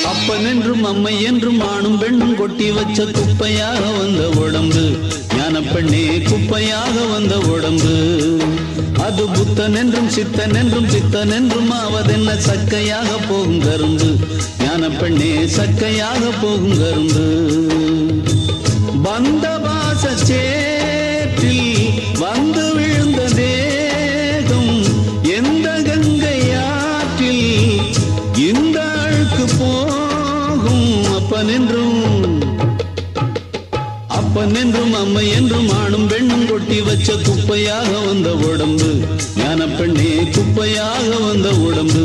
அப்பன் என்றும் அம்மை என்றும் ஆணும் பெண்ணும் கொட்டி வச்ச குப்பையாக வந்த உடம்பு ஞான பெண்ணே குப்பையாக வந்த உடம்பு அது புத்தன் என்றும் சித்தன் என்றும் சித்தன் என்றும் ஆவதென்ன சக்கையாக போகும் கரும்பு ஞான பெண்ணே சக்கையாக போகும் கரும்பு வந்த பாச சேற்றில் வந்து விழுந்த தேகம் எந்த கங்கையாற்றில் இந்த அழுக்கு போகும் அப்பன் என்றும் அம்மை என்றும் ஆணும் பெண்ணும் கொட்டி வச்ச குப்பையாக வந்த உடம்பு ஞான பெண்ணே குப்பையாக வந்த உடம்பு